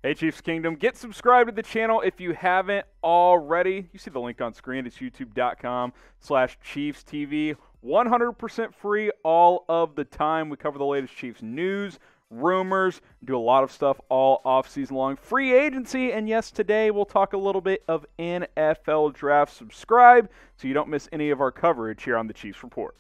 Hey Chiefs Kingdom, get subscribed to the channel if you haven't already. You see the link on screen. It's youtube.com/ChiefsTV. 100% free all of the time. We cover the latest Chiefs news, rumors, do a lot of stuff all off-season long. Free agency, and yes, today we'll talk a little bit of NFL draft. Subscribe so you don't miss any of our coverage here on the Chiefs Report.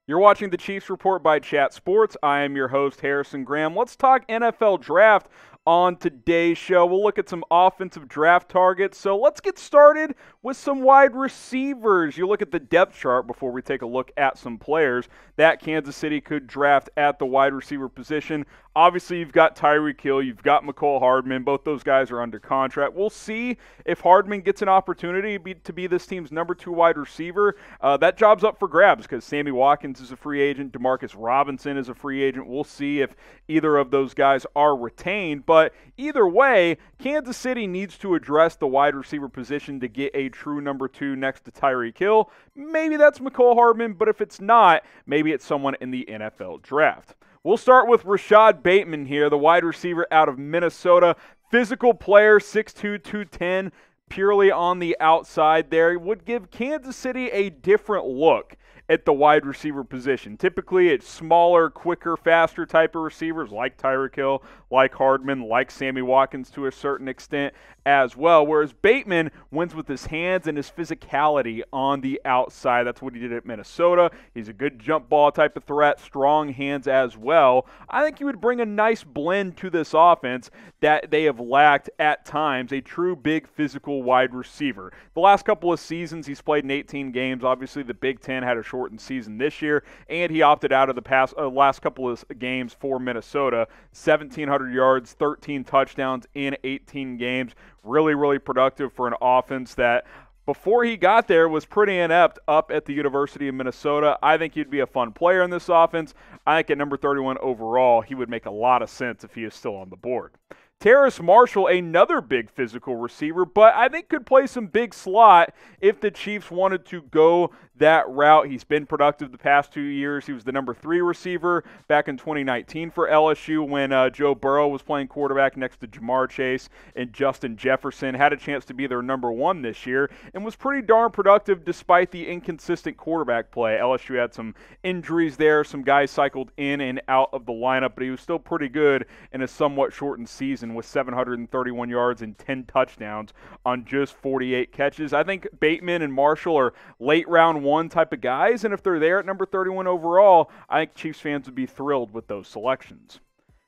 You're watching the Chiefs Report by Chat Sports. I am your host, Harrison Graham. Let's talk NFL draft on today's show. We'll look at some offensive draft targets. So let's get started with some wide receivers. You look at the depth chart before we take a look at some players that Kansas City could draft at the wide receiver position. Obviously, you've got Tyreek Hill, you've got McCole Hardman. Both those guys are under contract. We'll see if Hardman gets an opportunity to be this team's number 2 wide receiver. That job's up for grabs because Sammy Watkins is a free agent. DeMarcus Robinson is a free agent. We'll see if either of those guys are retained. But either way, Kansas City needs to address the wide receiver position to get a true number 2 next to Tyreek Hill. Maybe that's McCole Hardman, but if it's not, maybe it's someone in the NFL draft. We'll start with Rashad Bateman here, the wide receiver out of Minnesota. Physical player, 6'2", 210, purely on the outside there. Would give Kansas City a different look at the wide receiver position. Typically, it's smaller, quicker, faster type of receivers like Tyreek Hill, like Hardman, like Sammy Watkins to a certain extent as well, whereas Bateman wins with his hands and his physicality on the outside. That's what he did at Minnesota. He's a good jump ball type of threat, strong hands as well. I think he would bring a nice blend to this offense that they have lacked at times, a true big physical wide receiver. The last couple of seasons, he's played in 18 games. Obviously, the Big Ten had a shortened season this year, and he opted out of the last couple of games for Minnesota. 1,700 yards, 13 touchdowns in 18 games. Really, really productive for an offense that before he got there was pretty inept up at the University of Minnesota. I think he'd be a fun player in this offense. I think at number 31 overall, he would make a lot of sense if he is still on the board. Terrace Marshall, another big physical receiver, but I think could play some big slot if the Chiefs wanted to go that route. He's been productive the past 2 years. He was the number 3 receiver back in 2019 for LSU when Joe Burrow was playing quarterback next to Jamar Chase and Justin Jefferson. Had a chance to be their number 1 this year and was pretty darn productive despite the inconsistent quarterback play. LSU had some injuries there. Some guys cycled in and out of the lineup, but he was still pretty good in a somewhat shortened season with 731 yards and 10 touchdowns on just 48 catches. I think Bateman and Marshall are late round 1 type of guys, and if they're there at number 31 overall, I think Chiefs fans would be thrilled with those selections.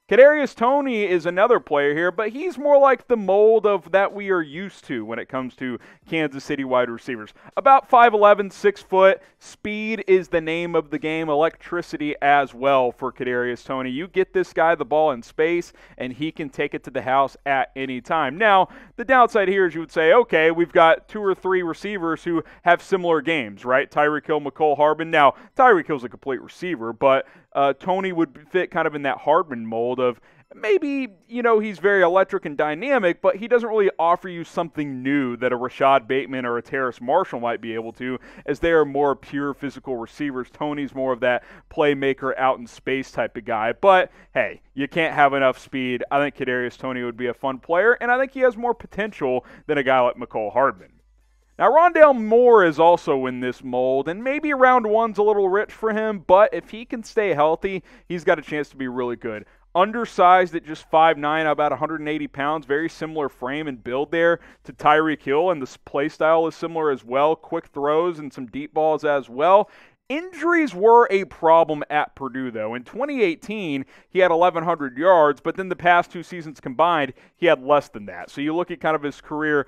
Kadarius Toney is another player here, but he's more like the mold of that we are used to when it comes to Kansas City wide receivers. About 5'11", 6 foot. Speed is the name of the game. Electricity as well for Kadarius Toney. You get this guy the ball in space, and he can take it to the house at any time. Now, the downside here is you would say, okay, we've got 2 or 3 receivers who have similar games, right? Tyreek Hill, McCole Hardman. Now, Tyreek Hill's a complete receiver, but Toney would fit kind of in that Hardman mold of maybe, he's very electric and dynamic, but he doesn't really offer you something new that a Rashad Bateman or a Terrace Marshall might be able to, as they are more pure physical receivers. Toney's more of that playmaker out in space type of guy. But, hey, you can't have enough speed. I think Kadarius Toney would be a fun player, and I think he has more potential than a guy like McCole Hardman. Now, Rondale Moore is also in this mold, and maybe round 1's a little rich for him, but if he can stay healthy, he's got a chance to be really good. Undersized at just 5'9", about 180 pounds, very similar frame and build there to Tyreek Hill, and the play style is similar as well. Quick throws and some deep balls as well. Injuries were a problem at Purdue, though. In 2018, he had 1,100 yards, but then the past 2 seasons combined, he had less than that. So you look at kind of his career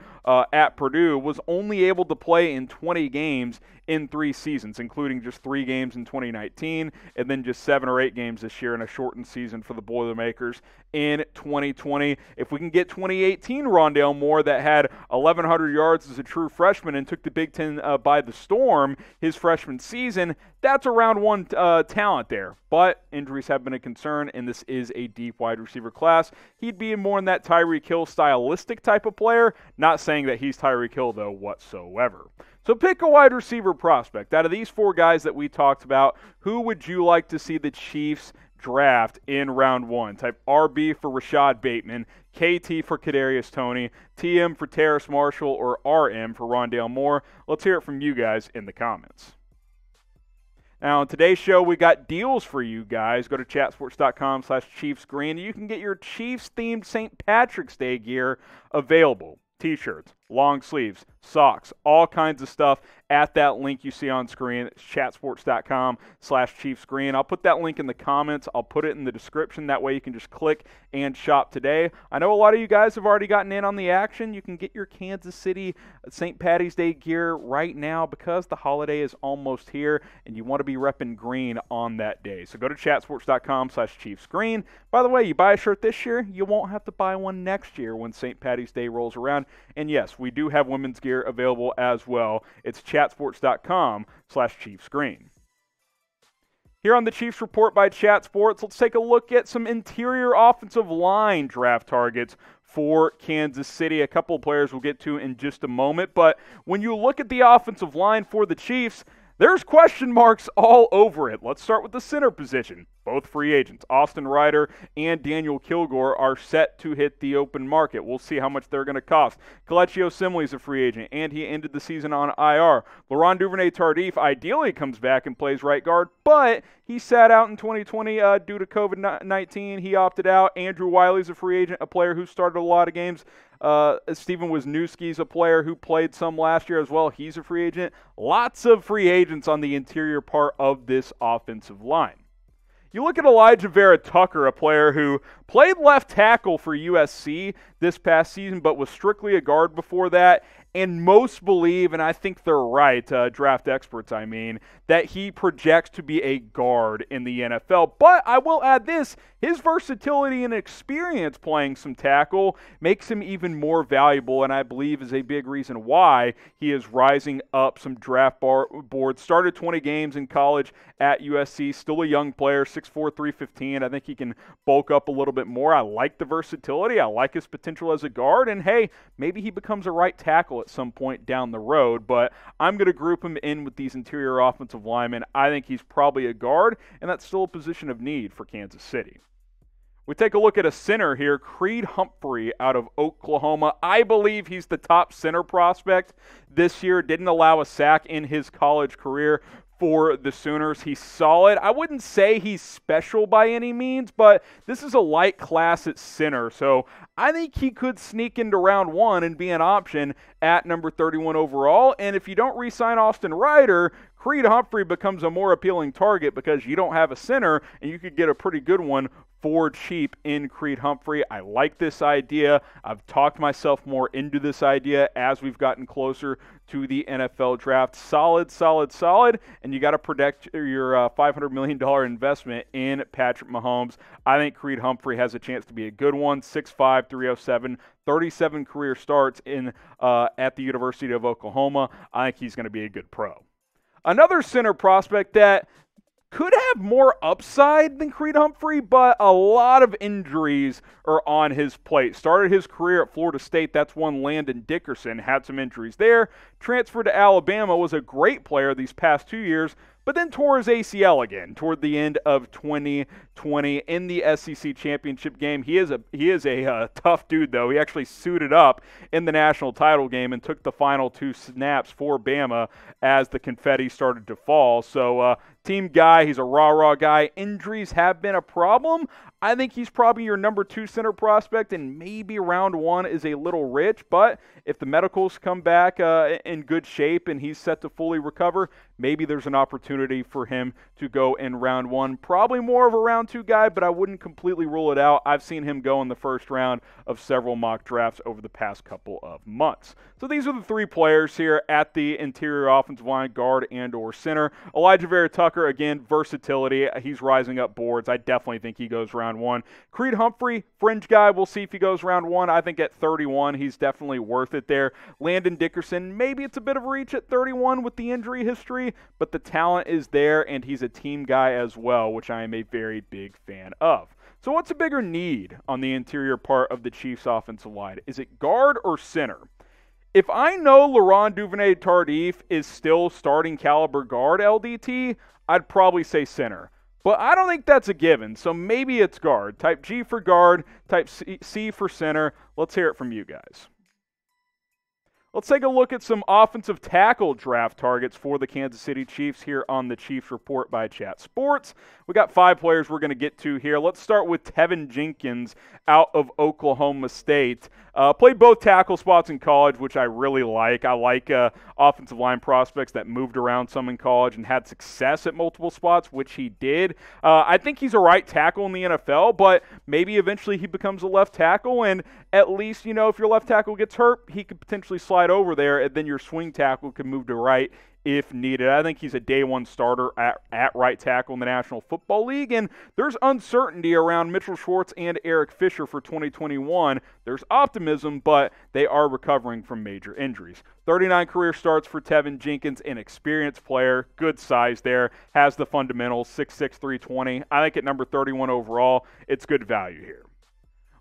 at Purdue, was only able to play in 20 games in 3 seasons, including just 3 games in 2019, and then just 7 or 8 games this year in a shortened season for the Boilermakers in 2020. If we can get 2018 Rondale Moore that had 1,100 yards as a true freshman and took the Big Ten by the storm his freshman season, that's a round 1 talent there. But injuries have been a concern, and this is a deep wide receiver class. He'd be more in that Tyreek Hill stylistic type of player. Not saying that he's Tyreek Hill, though, whatsoever. So pick a wide receiver prospect. Out of these 4 guys that we talked about, who would you like to see the Chiefs draft in round 1? Type RB for Rashad Bateman, KT for Kadarius Toney, TM for Terrace Marshall, or RM for Rondale Moore. Let's hear it from you guys in the comments. Now, on today's show, we got deals for you guys. Go to chatsports.com/ChiefsGreen. You can get your Chiefs-themed St. Patrick's Day gear available. T-shirts, long sleeves, socks, all kinds of stuff at that link you see on screen. It's chatsports.com/ChiefsGreen. I'll put that link in the comments. I'll put it in the description. That way you can just click and shop today. I know a lot of you guys have already gotten in on the action. You can get your Kansas City St. Patty's Day gear right now because the holiday is almost here and you want to be repping green on that day. So go to chatsports.com/ChiefsGreen. By the way, you buy a shirt this year, you won't have to buy one next year when St. Patty's Day rolls around. And yes, we do have women's gear available as well. It's chatsports.com/ChiefsGreen. Here on the Chiefs Report by Chat Sports, let's take a look at some interior offensive line draft targets for Kansas City. A couple of players we'll get to in just a moment. But when you look at the offensive line for the Chiefs, there's question marks all over it. Let's start with the center position. Both free agents, Austin Reiter and Daniel Kilgore, are set to hit the open market. We'll see how much they're going to cost. Kelechi Osemele is a free agent, and he ended the season on IR. Laurent Duvernay-Tardif ideally comes back and plays right guard, but he sat out in 2020 due to COVID-19. He opted out. Andrew Wylie is a free agent, a player who started a lot of games. Steven Wisniewski's a player who played some last year as well. He's a free agent. Lots of free agents on the interior part of this offensive line. You look at Elijah Vera-Tucker, a player who played left tackle for USC this past season, but was strictly a guard before that. And most believe, and I think they're right, draft experts I mean, that he projects to be a guard in the NFL. But I will add this, his versatility and experience playing some tackle makes him even more valuable, and I believe is a big reason why he is rising up some draft boards. Started 20 games in college at USC, still a young player, 6'4", 315. I think he can bulk up a little bit more. I like the versatility. I like his potential as a guard, and hey, maybe he becomes a right tackle at some point down the road, but I'm going to group him in with these interior offensive linemen. I think he's probably a guard, and that's still a position of need for Kansas City. We take a look at a center here, Creed Humphrey out of Oklahoma. I believe he's the top center prospect this year. Didn't allow a sack in his college career for the Sooners. He's solid. I wouldn't say he's special by any means, but this is a light class at center, so I think he could sneak into round 1 and be an option at number 31 overall. And if you don't re-sign Austin Reiter, Creed Humphrey becomes a more appealing target because you don't have a center, and you could get a pretty good one for cheap in Creed Humphrey. I like this idea. I've talked myself more into this idea as we've gotten closer to the NFL draft. Solid, solid, solid, and you got to protect your $500 million investment in Patrick Mahomes. I think Creed Humphrey has a chance to be a good one. 6'5", 307, 37 career starts in at the University of Oklahoma. I think he's going to be a good pro. Another center prospect that could have more upside than Creed Humphrey, but a lot of injuries are on his plate. Started his career at Florida State. That's one Landon Dickerson. Had some injuries there. Transferred to Alabama. Was a great player these past 2 years, but then tore his ACL again toward the end of 2020 in the SEC championship game. He is a tough dude, though. He actually suited up in the national title game and took the final 2 snaps for Bama as the confetti started to fall. So team guy, he's a rah-rah guy. Injuries have been a problem. I think he's probably your number 2 center prospect, and maybe round 1 is a little rich, but if the medicals come back in good shape and he's set to fully recover, maybe there's an opportunity for him to go in round 1. Probably more of a round 2 guy, but I wouldn't completely rule it out. I've seen him go in the first round of several mock drafts over the past couple of months. So these are the 3 players here at the interior offensive line, guard and or center. Elijah Vera-Tucker, again, versatility. He's rising up boards. I definitely think he goes round 1. Creed Humphrey, fringe guy. We'll see if he goes round 1. I think at 31, he's definitely worth it there. Landon Dickerson, maybe it's a bit of a reach at 31 with the injury history, but the talent is there, and he's a team guy as well, which I am a very big fan of. So what's a bigger need on the interior part of the Chiefs offensive line? Is it guard or center? If I know Laurent Duvernay-Tardif is still starting caliber guard LDT, I'd probably say center. But I don't think that's a given, so maybe it's guard. Type G for guard, type C for center. Let's hear it from you guys. Let's take a look at some offensive tackle draft targets for the Kansas City Chiefs here on the Chiefs Report by Chat Sports. We got 5 players we're going to get to here. Let's start with Tevin Jenkins out of Oklahoma State. Played both tackle spots in college, which I really like. I like offensive line prospects that moved around some in college and had success at multiple spots, which he did. I think he's a right tackle in the NFL, but maybe eventually he becomes a left tackle, and at least, you know, if your left tackle gets hurt, he could potentially slide over there, and then your swing tackle can move to right if needed. I think he's a day one starter at right tackle in the National Football League, and there's uncertainty around Mitchell Schwartz and Eric Fisher for 2021. There's optimism, but they are recovering from major injuries. 39 career starts for Tevin Jenkins, an experienced player, good size there, has the fundamentals, 6'6", 320. I think at number 31 overall, it's good value here.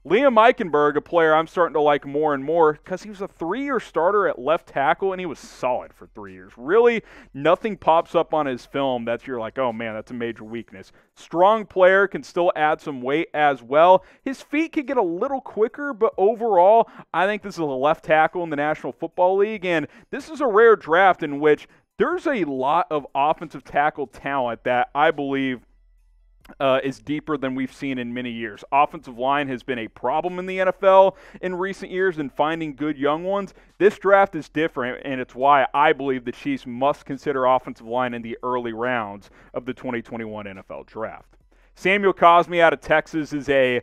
Liam Eichenberg, a player I'm starting to like more and more because he was a 3-year starter at left tackle, and he was solid for 3 years. Really, nothing pops up on his film that you're like, oh man, that's a major weakness. Strong player, can still add some weight as well. His feet could get a little quicker, but overall, I think this is a left tackle in the National Football League, and this is a rare draft in which there's a lot of offensive tackle talent that I believe is deeper than we've seen in many years. Offensive line has been a problem in the NFL in recent years in finding good young ones. This draft is different, and it's why I believe the Chiefs must consider offensive line in the early rounds of the 2021 NFL Draft. Samuel Cosmi out of Texas is a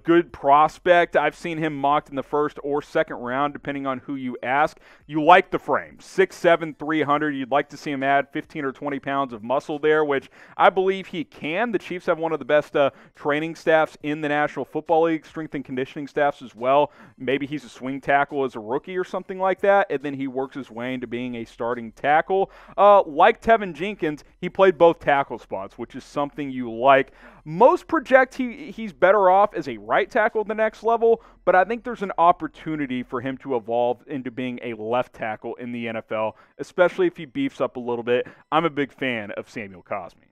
good prospect. I've seen him mocked in the first or second round, depending on who you ask. You like the frame. 6'7", 300. You'd like to see him add 15 or 20 pounds of muscle there, which I believe he can. The Chiefs have one of the best training staffs in the National Football League, strength and conditioning staffs as well. Maybe he's a swing tackle as a rookie or something like that, and then he works his way into being a starting tackle. Like Tevin Jenkins, he played both tackle spots, which is something you like. Most project he's better off as a right tackle at the next level, but I think there's an opportunity for him to evolve into being a left tackle in the NFL, especially if he beefs up a little bit. I'm a big fan of Samuel Cosmi.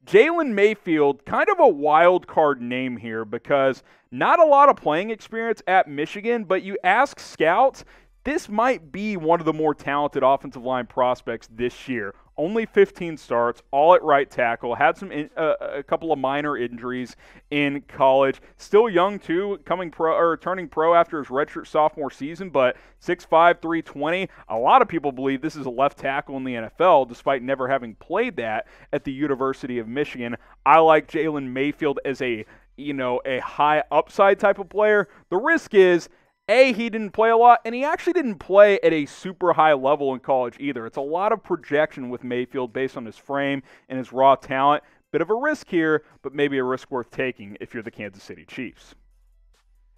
Jalen Mayfield, kind of a wild card name here because not a lot of playing experience at Michigan, but you ask scouts, this might be one of the more talented offensive line prospects this year. Only 15 starts, all at right tackle. Had a couple of minor injuries in college. Still young too, turning pro after his redshirt sophomore season. But 6'5", 320. A lot of people believe this is a left tackle in the NFL, despite never having played that at the University of Michigan. I like Jalen Mayfield as a high upside type of player. The risk is, he didn't play a lot, and he actually didn't play at a super high level in college either. It's a lot of projection with Mayfield based on his frame and his raw talent. Bit of a risk here, but maybe a risk worth taking if you're the Kansas City Chiefs.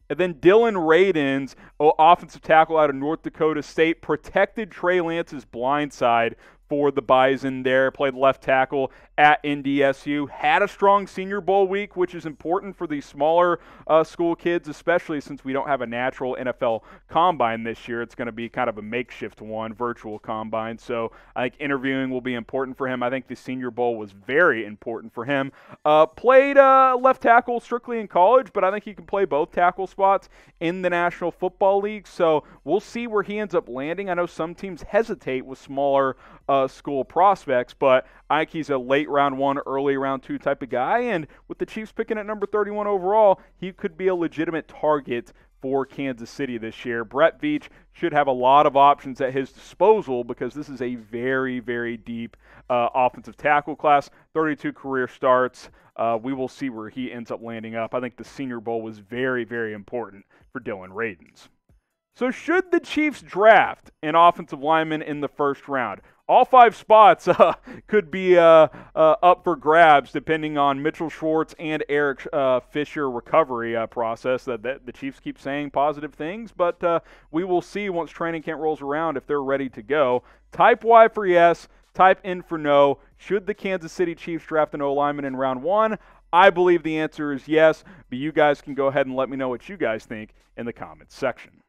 And then Dylan Radins, offensive tackle out of North Dakota State, protected Trey Lance's blind side for the Bison there, played left tackle at NDSU, had a strong Senior Bowl week, which is important for these smaller school kids, especially since we don't have a natural NFL combine this year. It's going to be kind of a makeshift one, virtual combine, so I think interviewing will be important for him. I think the Senior Bowl was very important for him. Played left tackle strictly in college, but I think he can play both tackle spots in the National Football League, so we'll see where he ends up landing. I know some teams hesitate with smaller school prospects, but I think he's a late round 1, early round 2 type of guy, and with the Chiefs picking at number 31 overall, he could be a legitimate target for Kansas City this year. Brett Veach should have a lot of options at his disposal because this is a very, very deep offensive tackle class. 32 career starts. We will see where he ends up landing up. I think the Senior Bowl was very, very important for Dylan Radins. So should the Chiefs draft an offensive lineman in the first round? All 5 spots could be up for grabs depending on Mitchell Schwartz and Eric Fisher recovery process. That the Chiefs keep saying positive things, but we will see once training camp rolls around if they're ready to go. Type Y for yes, type N for no. Should the Kansas City Chiefs draft an O-lineman in round 1? I believe the answer is yes, but you guys can go ahead and let me know what you guys think in the comments section.